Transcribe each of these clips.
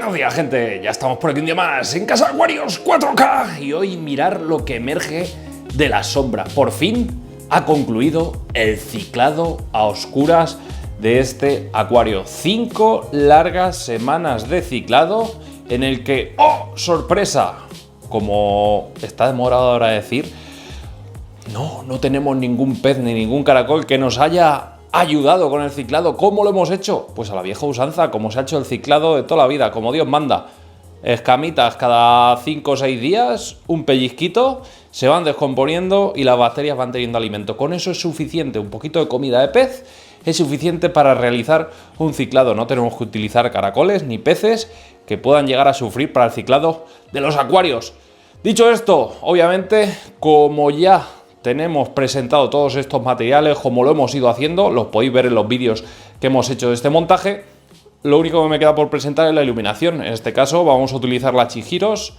Buenos días, gente, ya estamos por aquí un día más en Casa Aquarios 4K y hoy mirar lo que emerge de la sombra. Por fin ha concluido el ciclado a oscuras de este acuario. 5 largas semanas de ciclado en el que, ¡oh, sorpresa! Como está de moda ahora decir, no tenemos ningún pez ni ningún caracol que nos haya ayudado con el ciclado. ¿Cómo lo hemos hecho? Pues a la vieja usanza, como se ha hecho el ciclado de toda la vida, como Dios manda. Escamitas cada 5 o 6 días, un pellizquito, se van descomponiendo y las bacterias van teniendo alimento. Con eso es suficiente, un poquito de comida de pez es suficiente para realizar un ciclado. No tenemos que utilizar caracoles ni peces que puedan llegar a sufrir para el ciclado de los acuarios. Dicho esto, obviamente, como ya tenemos presentado todos estos materiales, como lo hemos ido haciendo, los podéis ver en los vídeos que hemos hecho de este montaje. Lo único que me queda por presentar es la iluminación. En este caso vamos a utilizar la Chihiros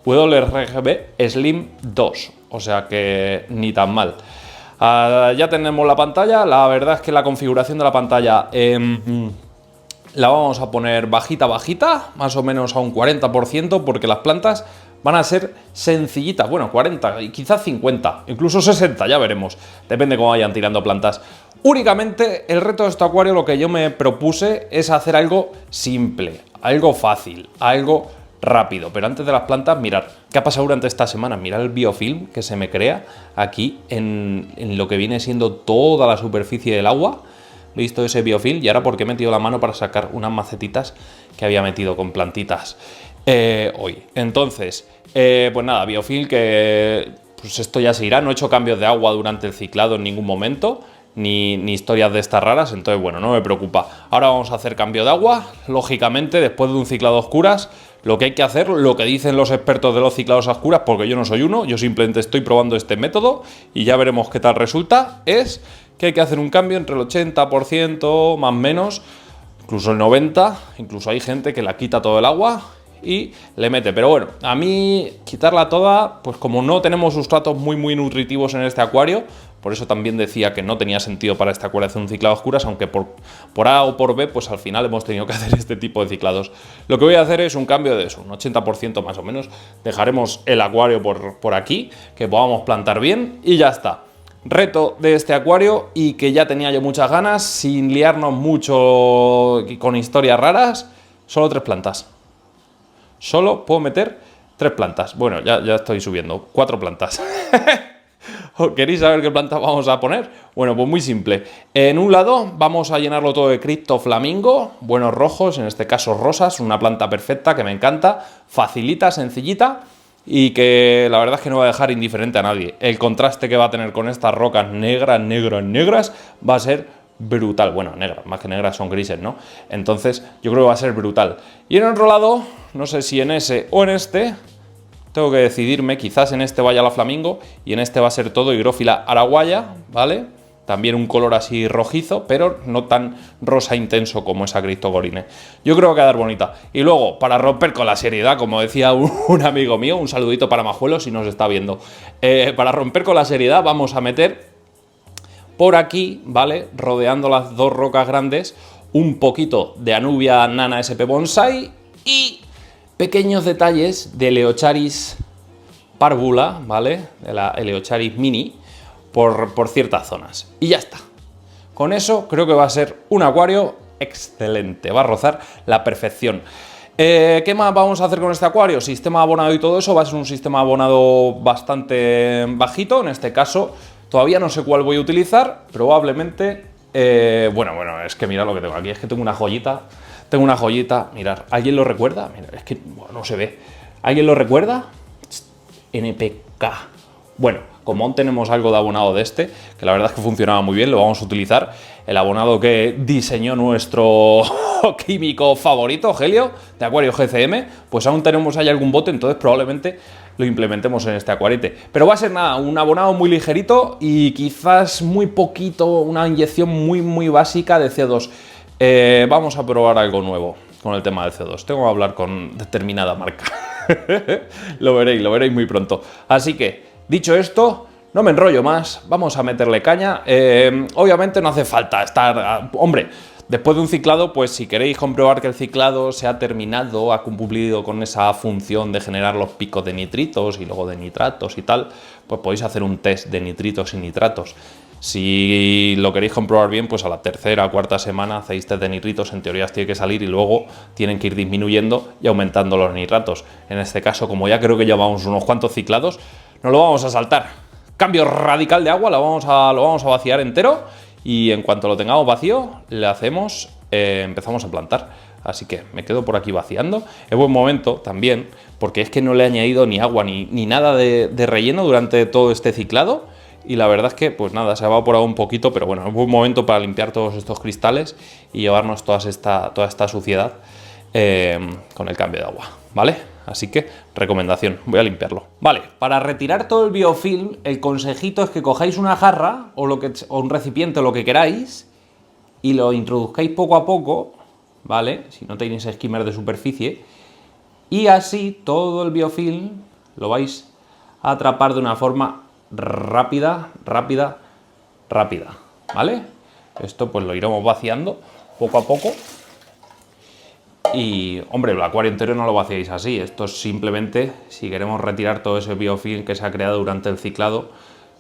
WRGB Slim 2, o sea que ni tan mal. Ya tenemos la pantalla. La verdad es que la configuración de la pantalla la vamos a poner bajita, más o menos a un 40%, porque las plantas van a ser sencillitas, bueno, 40 y quizás 50, incluso 60, ya veremos, depende cómo vayan tirando plantas. Únicamente el reto de este acuario, lo que yo me propuse es hacer algo simple, algo fácil, algo rápido. Pero antes de las plantas, mirad, ¿qué ha pasado durante esta semana? Mirad el biofilm que se me crea aquí en lo que viene siendo toda la superficie del agua. He visto ese biofilm y ahora porque he metido la mano para sacar unas macetitas que había metido con plantitas hoy. Entonces, pues nada, biofilm que pues esto ya se irá. No he hecho cambios de agua durante el ciclado en ningún momento, ni historias de estas raras, entonces bueno, no me preocupa. Ahora vamos a hacer cambio de agua. Lógicamente, después de un ciclado a oscuras, lo que hay que hacer, lo que dicen los expertos de los ciclados a oscuras, porque yo no soy uno, yo simplemente estoy probando este método y ya veremos qué tal resulta, es que hay que hacer un cambio entre el 80%, más o menos, incluso el 90%, incluso hay gente que la quita todo el agua y le mete. Pero bueno, a mí quitarla toda, pues como no tenemos sustratos muy nutritivos en este acuario, por eso también decía que no tenía sentido para este acuario hacer un ciclado a oscuras, aunque por A o por B, pues al final hemos tenido que hacer este tipo de ciclados. Lo que voy a hacer es un cambio de eso, un 80% más o menos. Dejaremos el acuario por aquí, que podamos plantar bien y ya está. Reto de este acuario, y que ya tenía yo muchas ganas, sin liarnos mucho con historias raras, solo 3 plantas. Solo puedo meter 3 plantas. Bueno, ya estoy subiendo. 4 plantas. ¿Queréis saber qué plantas vamos a poner? Bueno, pues muy simple. En un lado vamos a llenarlo todo de Crypto Flamingo, buenos rojos, en este caso rosas, una planta perfecta que me encanta, facilita, sencillita y que la verdad es que no va a dejar indiferente a nadie. El contraste que va a tener con estas rocas negras va a ser brutal. Bueno, negras, más que negras son grises, ¿no? Entonces yo creo que va a ser brutal. Y en otro lado, no sé si en ese o en este, tengo que decidirme, quizás en este vaya la Flamingo y en este va a ser todo higrófila araguaya, ¿vale? También un color así rojizo, pero no tan rosa intenso como esa Cryptogorine. Yo creo que va a quedar bonita. Y luego, para romper con la seriedad, como decía un amigo mío, un saludito para Majuelo si nos está viendo, para romper con la seriedad vamos a meter por aquí, ¿vale? Rodeando las 2 rocas grandes, un poquito de Anubia Nana SP Bonsai y pequeños detalles de Eleocharis parvula, ¿vale? De la Eleocharis mini por ciertas zonas. Y ya está. Con eso creo que va a ser un acuario excelente. Va a rozar la perfección. ¿Qué más vamos a hacer con este acuario? Sistema abonado y todo eso. Va a ser un sistema abonado bastante bajito. En este caso, todavía no sé cuál voy a utilizar. Probablemente... bueno, es que mirad lo que tengo aquí. Es que tengo una joyita. Mirad, ¿alguien lo recuerda? Mirad, es que bueno, no se ve. ¿Alguien lo recuerda? NPK. Bueno, como aún tenemos algo de abonado de este, que la verdad es que funcionaba muy bien, lo vamos a utilizar. El abonado que diseñó nuestro químico favorito, Helio, de Acuario GCM, pues aún tenemos ahí algún bote, entonces probablemente lo implementemos en este acuarete. Pero va a ser nada, un abonado muy ligerito y quizás muy poquito, una inyección muy básica de CO2. Vamos a probar algo nuevo con el tema del CO2. Tengo que hablar con determinada marca. Lo veréis muy pronto. Así que, dicho esto, no me enrollo más, vamos a meterle caña. Obviamente no hace falta estar... Hombre, Después de un ciclado, pues si queréis comprobar que el ciclado se ha terminado, ha cumplido con esa función de generar los picos de nitritos y luego de nitratos y tal, pues podéis hacer un test de nitritos y nitratos. Si lo queréis comprobar bien, pues a la tercera o cuarta semana hacéis test de nitritos, en teoría tiene que salir y luego tienen que ir disminuyendo y aumentando los nitratos. En este caso, como ya creo que llevamos unos cuantos ciclados, no lo vamos a saltar. Cambio radical de agua, lo vamos a vaciar entero y en cuanto lo tengamos vacío, le hacemos, empezamos a plantar. Así que me quedo por aquí vaciando. Es buen momento también, porque es que no le he añadido ni agua ni nada de relleno durante todo este ciclado. Y la verdad es que, pues nada, se ha evaporado un poquito, pero bueno, es un buen momento para limpiar todos estos cristales y llevarnos toda esta suciedad con el cambio de agua, ¿vale? Así que, recomendación, voy a limpiarlo. Vale, para retirar todo el biofilm, el consejito es que cojáis una jarra o un recipiente o lo que queráis y lo introduzcáis poco a poco, ¿vale? Si no tenéis skimmer de superficie, y así todo el biofilm lo vais a atrapar de una forma rápida, ¿vale? Esto pues lo iremos vaciando poco a poco. Y, hombre, el acuario entero no lo vaciáis así. Esto es simplemente si queremos retirar todo ese biofilm que se ha creado durante el ciclado,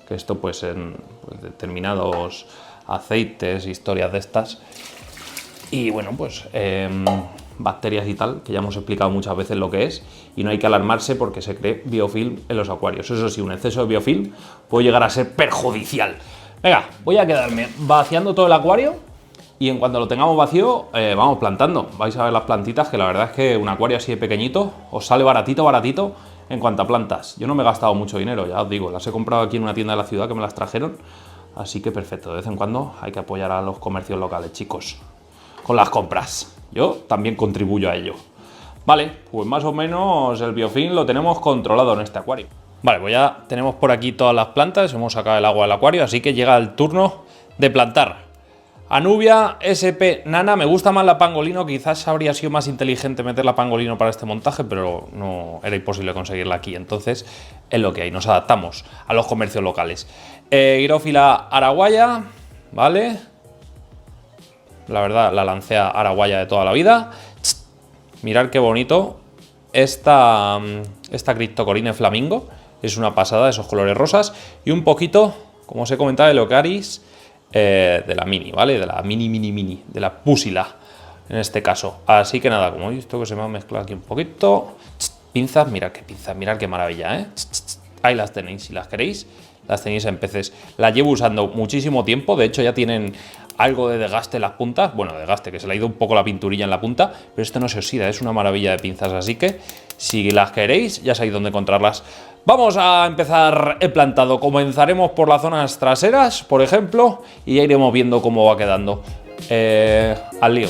que esto pues en determinados aceites, historias de estas. Y bueno, pues bacterias y tal, que ya hemos explicado muchas veces lo que es, y no hay que alarmarse porque se cree biofilm en los acuarios. Eso sí, un exceso de biofilm puede llegar a ser perjudicial. Venga, voy a quedarme vaciando todo el acuario y en cuanto lo tengamos vacío, vamos plantando. Vais a ver las plantitas, que la verdad es que un acuario así de pequeñito os sale baratito en cuanto a plantas. Yo no me he gastado mucho dinero, ya os digo, las he comprado aquí en una tienda de la ciudad que me las trajeron, así que perfecto. De vez en cuando hay que apoyar a los comercios locales, chicos, con las compras. Yo también contribuyo a ello. Vale, pues más o menos el biofilm lo tenemos controlado en este acuario. Vale, pues ya tenemos por aquí todas las plantas, hemos sacado el agua del acuario, así que llega el turno de plantar. Anubia SP Nana, me gusta más la Pangolino, quizás habría sido más inteligente meter la Pangolino para este montaje, pero no era imposible conseguirla aquí, entonces es lo que hay, nos adaptamos a los comercios locales. Gyrophila araguaya, ¿vale? La verdad, la lancea araguaya de toda la vida. Mirad qué bonito. Esta Cryptocoryne flamingo es una pasada, esos colores rosas. Y un poquito, como os he comentado, de Locaris de la mini, ¿vale? De la mini, de la Pusila, en este caso. Así que nada, como he visto que se me ha mezclado aquí un poquito. Pinzas, mirad qué maravilla, ¿eh? Ahí las tenéis, si las queréis. Las tenéis en peces. Las llevo usando muchísimo tiempo. De hecho, ya tienen algo de desgaste en las puntas. Bueno, desgaste, que se le ha ido un poco la pinturilla en la punta. Pero esto no se oxida, es una maravilla de pinzas. Así que, si las queréis, ya sabéis dónde encontrarlas. Vamos a empezar el plantado. Comenzaremos por las zonas traseras, por ejemplo. Y ya iremos viendo cómo va quedando. Al lío.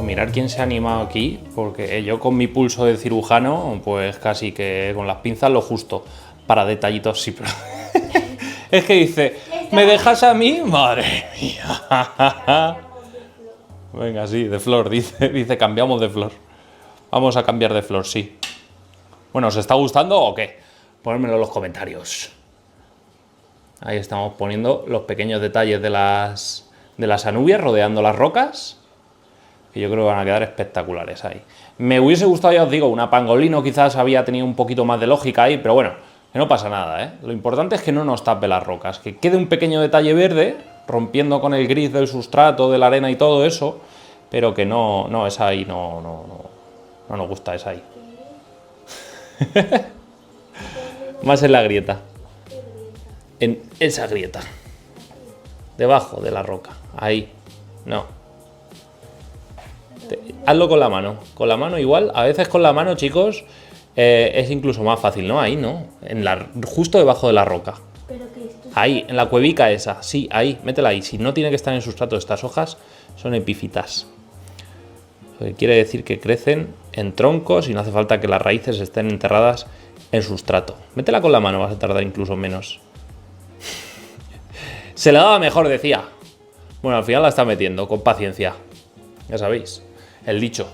Mirar quién se ha animado aquí, porque yo con mi pulso de cirujano, pues casi que con las pinzas lo justo, para detallitos sí, pero es que dice, ¿me dejas a mí? Madre mía. Venga, sí, de flor, dice, cambiamos de flor. Vamos a cambiar de flor, sí. Bueno, ¿os está gustando o qué? Ponedmelo en los comentarios. Ahí estamos poniendo los pequeños detalles de las anubias rodeando las rocas, que yo creo que van a quedar espectaculares ahí. Me hubiese gustado, ya os digo, una Pangolino, quizás había tenido un poquito más de lógica ahí, pero bueno, que no pasa nada, ¿eh? Lo importante es que no nos tape las rocas, que quede un pequeño detalle verde, rompiendo con el gris del sustrato, de la arena y todo eso, pero que no, esa ahí no nos gusta, esa ahí. Más en la grieta. En esa grieta. Debajo de la roca. Ahí. No. Hazlo con la mano. Con la mano igual. A veces con la mano, chicos, es incluso más fácil, ¿no? Ahí, ¿no? Justo debajo de la roca. Pero que esto... Ahí, en la cuevica esa. Sí, ahí, métela ahí. Si no tiene que estar en sustrato, estas hojas son epífitas. Lo que quiere decir que crecen en troncos y no hace falta que las raíces estén enterradas en sustrato. Métela con la mano, vas a tardar incluso menos. Se le daba mejor, decía. Bueno, al final la está metiendo, con paciencia. Ya sabéis, el dicho.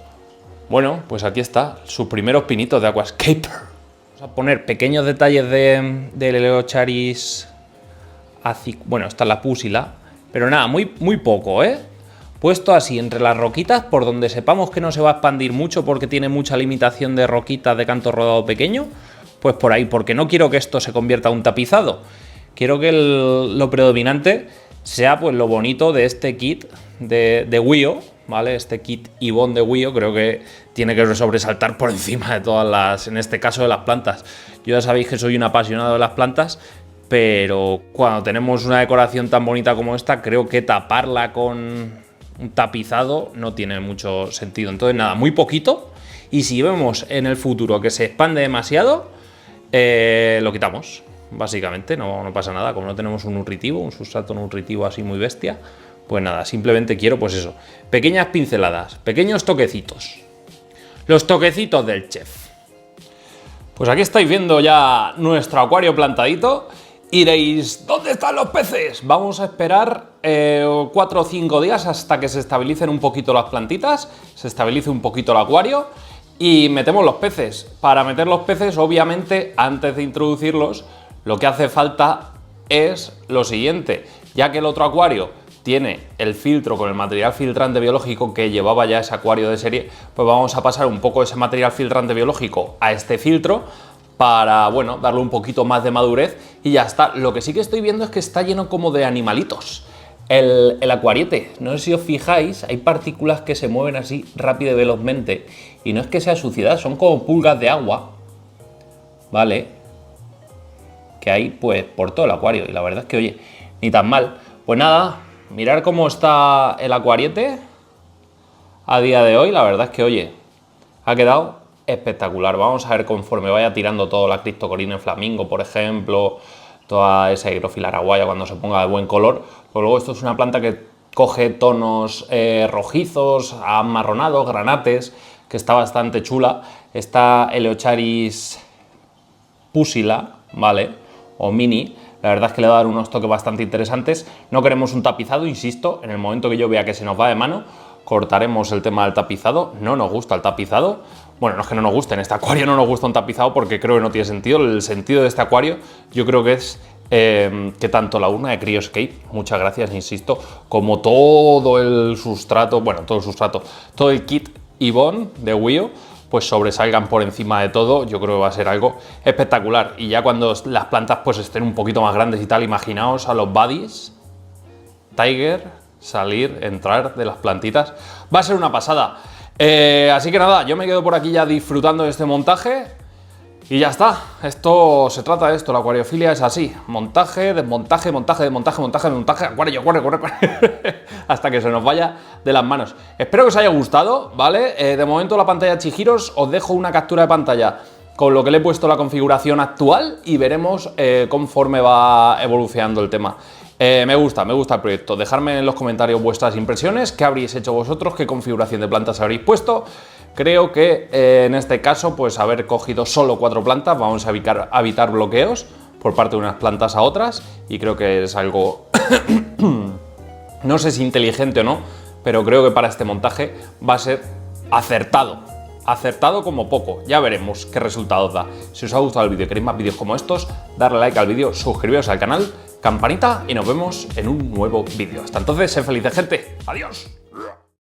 Bueno, pues aquí está, sus primeros pinitos de Aquascaper. Vamos a poner pequeños detalles de Eleocharis. Bueno, esta es la púsila. Pero nada, muy poco, ¿eh? Puesto así entre las roquitas, por donde sepamos que no se va a expandir mucho porque tiene mucha limitación de roquitas de canto rodado pequeño, pues por ahí, porque no quiero que esto se convierta en un tapizado. Quiero que lo predominante sea pues lo bonito de este kit de Wio, ¿vale? Este kit Ibon de Wio creo que tiene que sobresaltar por encima de todas las, en este caso de las plantas. Yo ya sabéis que soy un apasionado de las plantas, pero cuando tenemos una decoración tan bonita como esta, creo que taparla con un tapizado no tiene mucho sentido. Entonces nada, muy poquito, y si vemos en el futuro que se expande demasiado, lo quitamos. Básicamente, no pasa nada. Como no tenemos un nutritivo, un sustrato nutritivo así muy bestia, pues nada, simplemente quiero pues eso, pequeñas pinceladas, pequeños toquecitos. Los toquecitos del chef. Pues aquí estáis viendo ya nuestro acuario plantadito. Iréis, ¿dónde están los peces? Vamos a esperar 4 o 5 días hasta que se estabilicen un poquito las plantitas, se estabilice un poquito el acuario y metemos los peces. Para meter los peces, obviamente, antes de introducirlos, lo que hace falta es lo siguiente, ya que el otro acuario tiene el filtro con el material filtrante biológico que llevaba ya ese acuario de serie, pues vamos a pasar un poco ese material filtrante biológico a este filtro para, bueno, darle un poquito más de madurez y ya está. Lo que sí que estoy viendo es que está lleno como de animalitos. El acuariete, no sé si os fijáis, hay partículas que se mueven así rápido y velozmente y no es que sea suciedad, son como pulgas de agua, ¿vale? Que hay pues por todo el acuario y la verdad es que, oye, ni tan mal. Pues nada, mirar cómo está el acuariete a día de hoy, la verdad es que, oye, ha quedado espectacular. Vamos a ver conforme vaya tirando todo la Cryptocoryne flamingo, por ejemplo, toda esa Hygrophila araguaya cuando se ponga de buen color. Pero luego esto es una planta que coge tonos rojizos, amarronados, granates, que está bastante chula. Está Eleocharis pusila, ¿vale? O mini, la verdad es que le va a dar unos toques bastante interesantes. No queremos un tapizado, insisto, en el momento que yo vea que se nos va de mano, cortaremos el tema del tapizado. No nos gusta el tapizado. Bueno, no es que no nos guste, en este acuario no nos gusta un tapizado porque creo que no tiene sentido. El sentido de este acuario yo creo que es que tanto la urna de Cryoscape, muchas gracias, insisto, como todo el sustrato, bueno, todo el sustrato, todo el kit Ibon de Wio, pues sobresalgan por encima de todo. Yo creo que va a ser algo espectacular. Y ya cuando las plantas pues estén un poquito más grandes y tal, imaginaos a los buddies Tiger salir, entrar de las plantitas. Va a ser una pasada. Así que nada, yo me quedo por aquí ya disfrutando de este montaje. Y ya está, esto se trata de esto, la acuariofilia es así, montaje, desmontaje, montaje, desmontaje, montaje, desmontaje, acuario, hasta que se nos vaya de las manos. Espero que os haya gustado, ¿vale? De momento la pantalla Chihiros, os dejo una captura de pantalla con lo que le he puesto la configuración actual y veremos conforme va evolucionando el tema. Me gusta el proyecto, dejadme en los comentarios vuestras impresiones, qué habréis hecho vosotros, qué configuración de plantas habréis puesto. Creo que en este caso, pues haber cogido solo 4 plantas, vamos a evitar bloqueos por parte de unas plantas a otras y creo que es algo, no sé si inteligente o no, pero creo que para este montaje va a ser acertado como poco. Ya veremos qué resultados da. Si os ha gustado el vídeo y queréis más vídeos como estos, darle like al vídeo, suscribiros al canal, campanita y nos vemos en un nuevo vídeo. Hasta entonces, sed felices, gente. Adiós.